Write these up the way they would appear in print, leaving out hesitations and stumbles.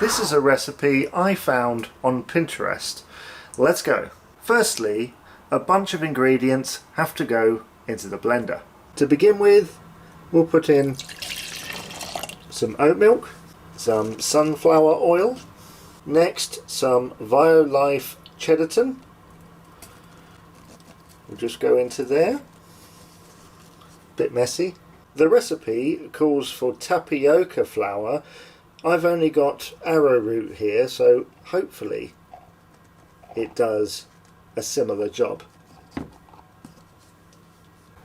This is a recipe I found on Pinterest. Let's go. Firstly, a bunch of ingredients have to go into the blender. To begin with, we'll put in some oat milk, some sunflower oil, next some Violife Cheddarton. We'll just go into there. Bit messy. The recipe calls for tapioca flour. I've only got arrowroot here, so hopefully it does a similar job.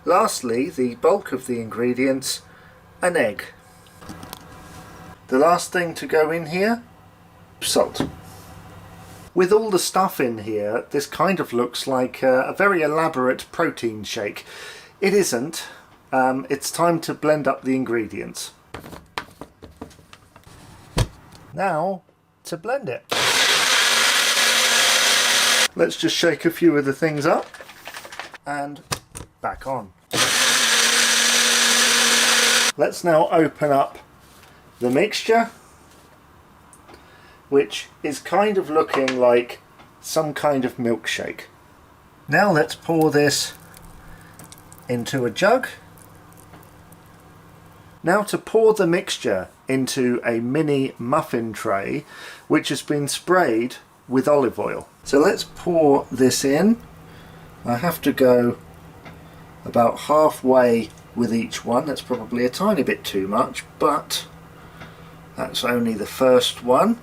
Lastly, the bulk of the ingredients, an egg. The last thing to go in here, salt. With all the stuff in here, this kind of looks like a very elaborate protein shake. It isn't. It's time to blend up the ingredients. Now to blend it. Let's just shake a few of the things up and back on. Let's now open up the mixture, which is kind of looking like some kind of milkshake. Now let's pour this into a jug. Now to pour the mixture into a mini muffin tray which has been sprayed with olive oil. So let's pour this in. I have to go about halfway with each one. That's probably a tiny bit too much, but that's only the first one.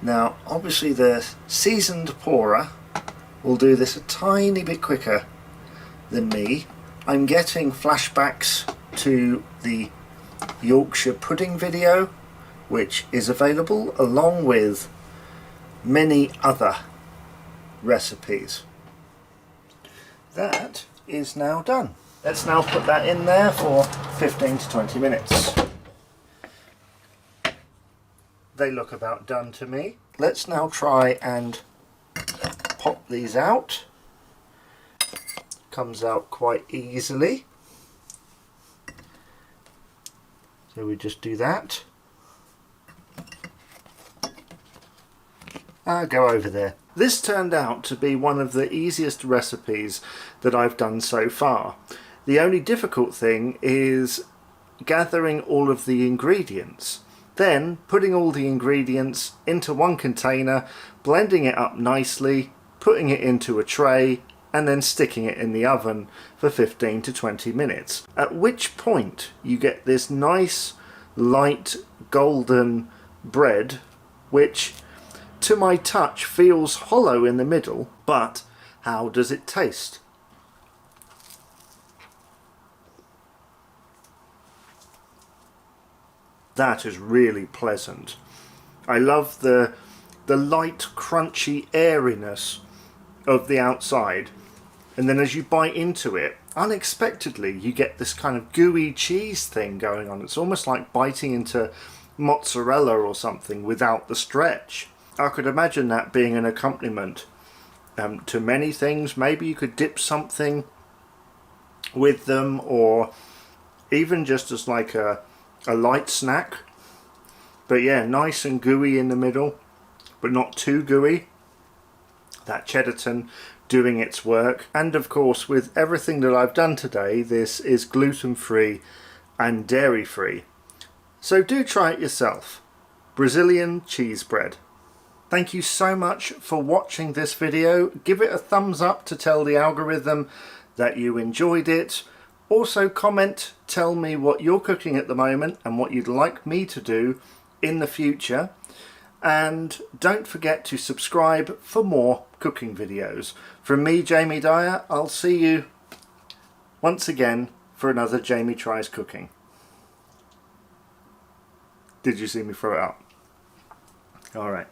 Now obviously the seasoned pourer will do this a tiny bit quicker than me. I'm getting flashbacks to the Yorkshire pudding video, which is available along with many other recipes. That is now done. Let's now put that in there for 15 to 20 minutes. They look about done to me. Let's now try and pop these out. Comes out quite easily. So we just do that. Go over there. This turned out to be one of the easiest recipes that I've done so far. The only difficult thing is gathering all of the ingredients, then putting all the ingredients into one container, blending it up nicely, putting it into a tray, and then sticking it in the oven for 15 to 20 minutes. At which point you get this nice light golden bread, which to my touch feels hollow in the middle, but how does it taste? That is really pleasant. I love the light crunchy airiness of the outside, and then as you bite into it, unexpectedly you get this kind of gooey cheese thing going on. It's almost like biting into mozzarella or something without the stretch. I could imagine that being an accompaniment to many things. Maybe you could dip something with them, or even just as like a light snack. But yeah, nice and gooey in the middle, but not too gooey. That Cheddarton doing its work. And of course, with everything that I've done today, this is gluten-free and dairy-free. So do try it yourself. Brazilian cheese bread. Thank you so much for watching this video. Give it a thumbs up to tell the algorithm that you enjoyed it. Also comment, tell me what you're cooking at the moment and what you'd like me to do in the future. And don't forget to subscribe for more cooking videos. From me, Jamie Dyer, I'll see you once again for another Jamie Tries Cooking. Did you see me throw it up? Alright.